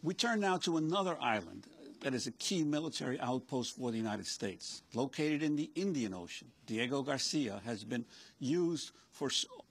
We turn now to another island that is a key military outpost for the United States. Located in the Indian Ocean, Diego Garcia has been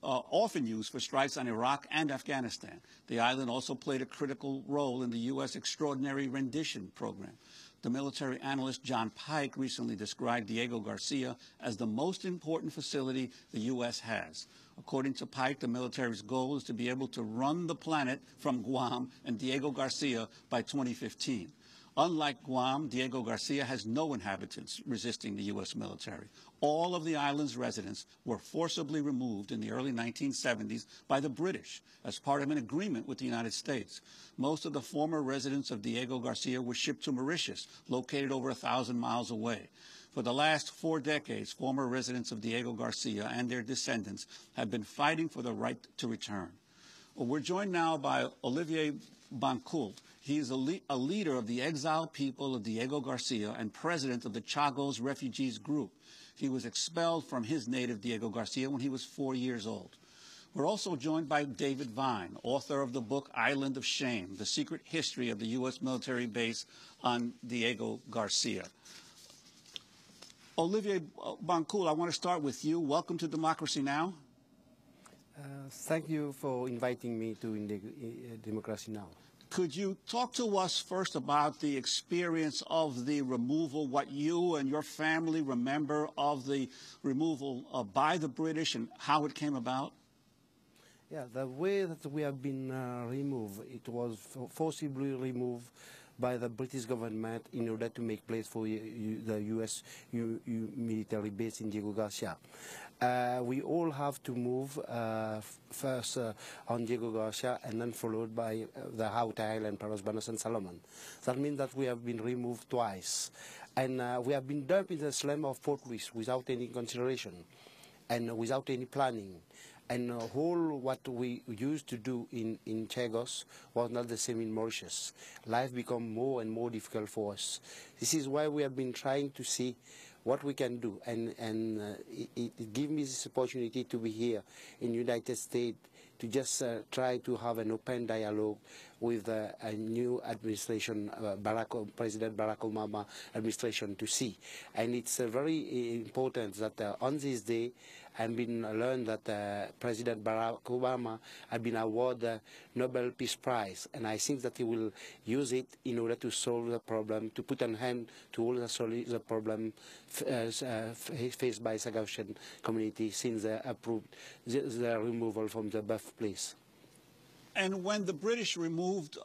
often used for strikes on Iraq and Afghanistan. The island also played a critical role in the U.S. Extraordinary Rendition Program. The military analyst John Pike recently described Diego Garcia as the most important facility the U.S. has. According to Pike, the military's goal is to be able to run the planet from Guam and Diego Garcia by 2015. Unlike Guam, Diego Garcia has no inhabitants resisting the U.S. military. All of the island's residents were forcibly removed in the early 1970s by the British as part of an agreement with the United States. Most of the former residents of Diego Garcia were shipped to Mauritius, located over 1,000 miles away. For the last 4 decades, former residents of Diego Garcia and their descendants have been fighting for the right to return. We're joined now by Olivier Bancoult. He is a leader of the exiled people of Diego Garcia and president of the Chagos Refugees Group. He was expelled from his native Diego Garcia when he was 4 years old. We're also joined by David Vine, author of the book Island of Shame, The Secret History of the U.S. Military Base on Diego Garcia. Olivier Bancoult, I want to start with you. Welcome to Democracy Now! Thank you for inviting me to Democracy Now! Could you talk to us first about the experience of the removal, what you and your family remember of the removal by the British and how it came about? Yeah, the way that we have been removed, it was forcibly removed by the British government in order to make place for the U.S. military base in Diego Garcia. We all have to move first on Diego Garcia and then followed by the Haute Island, Paros, Banos and Salomon. That means that we have been removed twice. And we have been dumped in the slum of Port Louis without any consideration and without any planning. And all what we used to do in Chagos was not the same in Mauritius. Life became more and more difficult for us. This is why we have been trying to see what we can do. And it gave me this opportunity to be here in the United States to just try to have an open dialogue with a new administration, President Barack Obama administration, to see. And it's very important that on this day, I've been learned that President Barack Obama had been awarded the Nobel Peace Prize, and I think that he will use it in order to solve the problem, to put an end to all the problem faced by the Sagosian community since they approved the removal from the birthplace. And when the British removed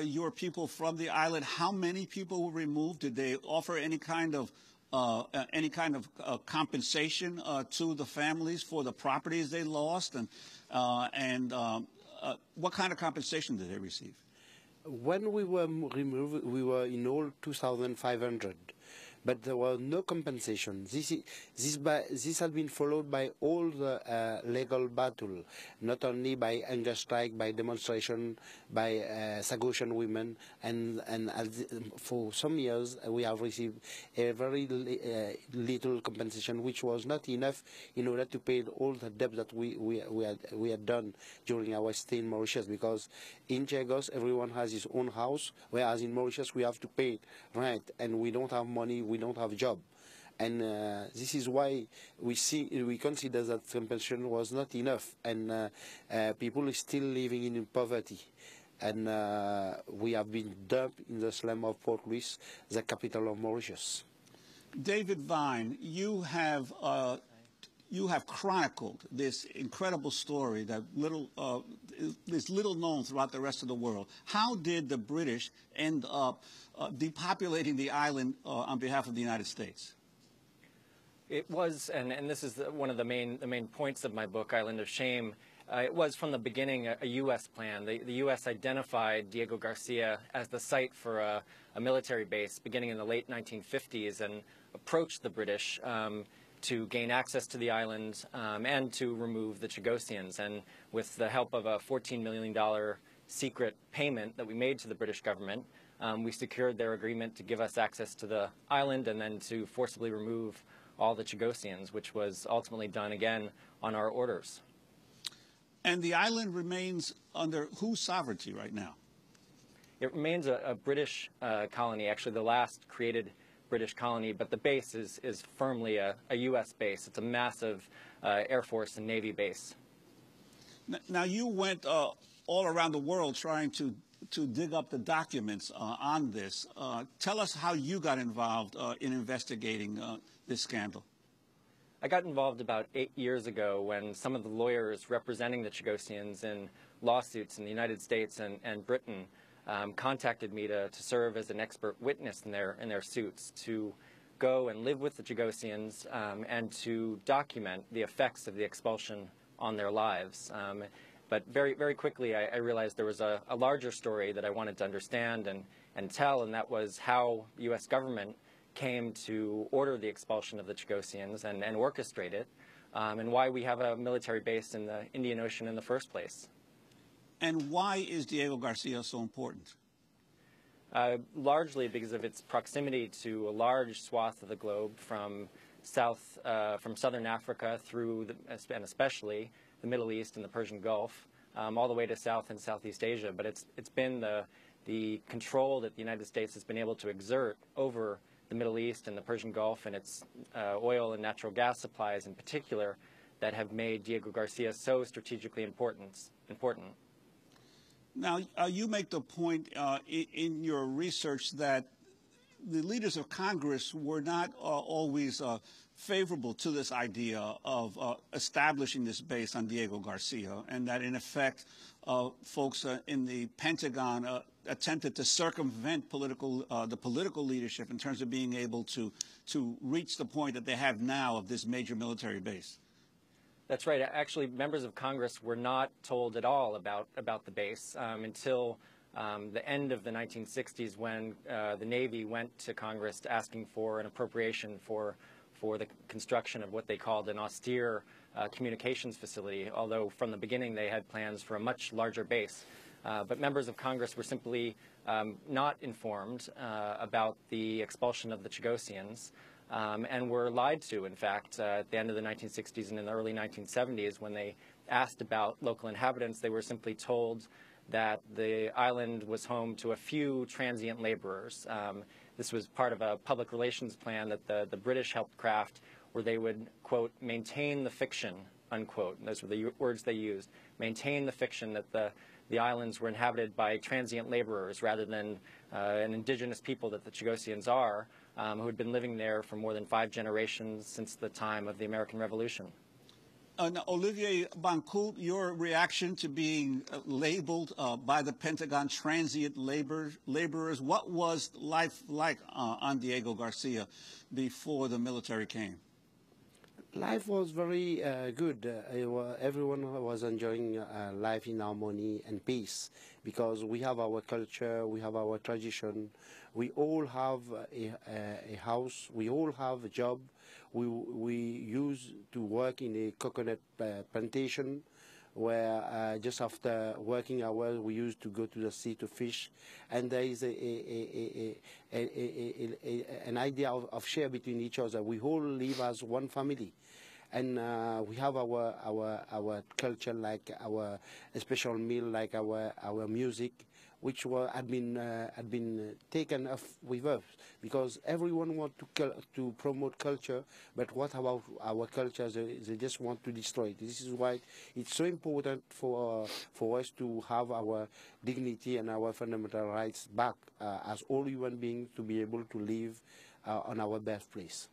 your people from the island, how many people were removed? Did they offer any kind of compensation to the families for the properties they lost, and what kind of compensation did they receive? When we were removed, we were in all 2,500, but there was no compensation. This had been followed by all the legal battle, not only by hunger strike, by demonstration, by Sagosian women, and for some years we have received a very little compensation, which was not enough in order to pay all the debt that we had done during our stay in Mauritius, because in Chagos everyone has his own house, whereas in Mauritius we have to pay rent, and we don't have money, we don't have a job. And this is why we consider that compensation was not enough, and people are still living in poverty. And we have been dumped in the slum of Port Louis, the capital of Mauritius. David Vine, you have chronicled this incredible story that is little known throughout the rest of the world. How did the British end up depopulating the island on behalf of the United States? It was, and this is one of the main points of my book, Island of Shame. It was from the beginning a U.S. plan. The U.S. identified Diego Garcia as the site for a military base beginning in the late 1950s and approached the British to gain access to the island and to remove the Chagosians. And with the help of a $14 million secret payment that we made to the British government, we secured their agreement to give us access to the island and then to forcibly remove all the Chagosians, which was ultimately done again on our orders. And the island remains under whose sovereignty right now? It remains a British colony, actually the last created British colony, but the base is firmly a U.S. base. It's a massive Air Force and Navy base. Now, you went all around the world trying to dig up the documents on this. Tell us how you got involved in investigating this scandal. I got involved about 8 years ago when some of the lawyers representing the Chagosians in lawsuits in the United States and Britain contacted me to serve as an expert witness in their suits, to go and live with the Chagosians and to document the effects of the expulsion on their lives. But very, very quickly I realized there was a larger story that I wanted to understand and tell, and that was how the U.S. government came to order the expulsion of the Chagosians and orchestrate it, and why we have a military base in the Indian Ocean in the first place. And why is Diego Garcia so important? Largely because of its proximity to a large swath of the globe, from southern Africa through, and especially the Middle East and the Persian Gulf, all the way to South and Southeast Asia. But it's been the control that the United States has been able to exert over the Middle East and the Persian Gulf and its oil and natural gas supplies in particular that have made Diego Garcia so strategically important. Now, you make the point in your research that the leaders of Congress were not always favorable to this idea of establishing this base on Diego Garcia, and that, in effect, folks in the Pentagon attempted to circumvent the political leadership in terms of being able to reach the point that they have now of this major military base. That's right. Actually, members of Congress were not told at all about the base until the end of the 1960s, when the Navy went to Congress asking for an appropriation for the construction of what they called an austere communications facility, although from the beginning they had plans for a much larger base. But members of Congress were simply not informed about the expulsion of the Chagosians. And were lied to, in fact, at the end of the 1960s and in the early 1970s. When they asked about local inhabitants, they were simply told that the island was home to a few transient laborers. This was part of a public relations plan that the British helped craft, where they would, quote, maintain the fiction, unquote. Those were the words they used. Maintain the fiction that the islands were inhabited by transient laborers rather than an indigenous people that the Chagosians are, who had been living there for more than 5 generations since the time of the American Revolution. Now, Olivier Bancoult, your reaction to being labeled by the Pentagon transient laborers, what was life like on Diego Garcia before the military came? Life was very good. Everyone was enjoying life in harmony and peace, because we have our culture, we have our tradition, we all have a house, we all have a job. We used to work in a coconut plantation, where just after working hours we used to go to the sea to fish, and there is an idea of share between each other. We all live as one family, and we have our culture, like our special meal, like our music, which had been taken off with us, because everyone wants to promote culture, but what about our culture? They just want to destroy it. This is why it's so important for us to have our dignity and our fundamental rights back as all human beings, to be able to live on our birthplace.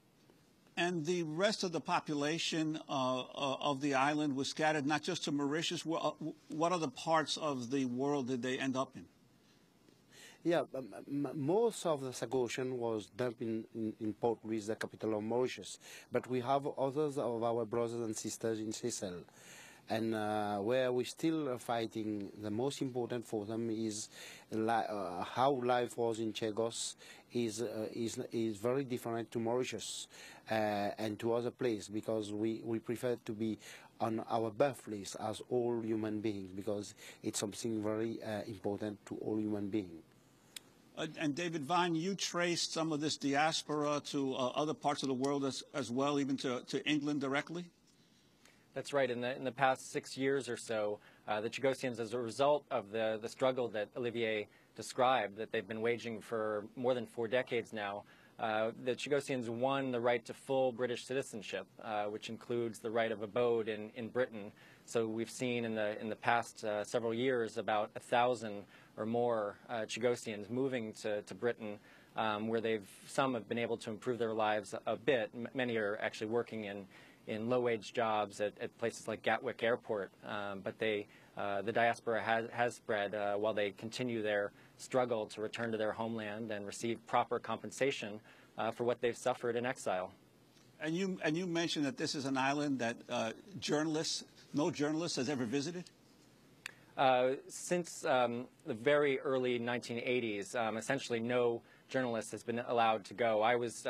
And the rest of the population of the island was scattered not just to Mauritius. What other parts of the world did they end up in? Yeah, most of the Chagosian was dumped in Port Louis, the capital of Mauritius. But we have others of our brothers and sisters in Seychelles. And where we're still fighting, the most important for them is how life was in Chagos is very different to Mauritius and to other places, because we prefer to be on our birthplace as all human beings, because it's something very important to all human beings. And David Vine, you traced some of this diaspora to other parts of the world as well, even to England directly? That's right. In the past 6 years or so, the Chagosians, as a result of the struggle that Olivier described that they've been waging for more than 4 decades now. The Chagosians won the right to full British citizenship, which includes the right of abode in Britain. So we've seen in the past several years about 1,000 or more Chagosians moving to Britain, where some have been able to improve their lives a bit. Many are actually working in low-wage jobs at places like Gatwick Airport, but the diaspora has spread while they continue their struggle to return to their homeland and receive proper compensation for what they've suffered in exile. And you mentioned that this is an island that no journalist has ever visited? Since the very early 1980s, essentially no journalist has been allowed to go. I was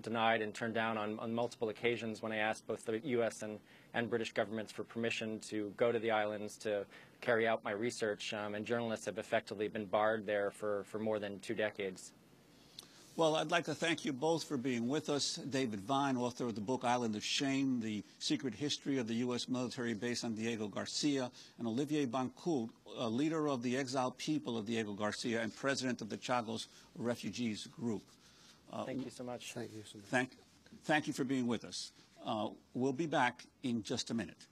denied and turned down on multiple occasions when I asked both the U.S. and British governments for permission to go to the islands to carry out my research, and journalists have effectively been barred there for more than 2 decades. Well, I'd like to thank you both for being with us. David Vine, author of the book Island of Shame, The Secret History of the U.S. Military Base on Diego Garcia, and Olivier Bancoult, leader of the exiled people of Diego Garcia and president of the Chagos Refugees Group. Thank you so much. Thank you so much. Thank you for being with us. We'll be back in just a minute.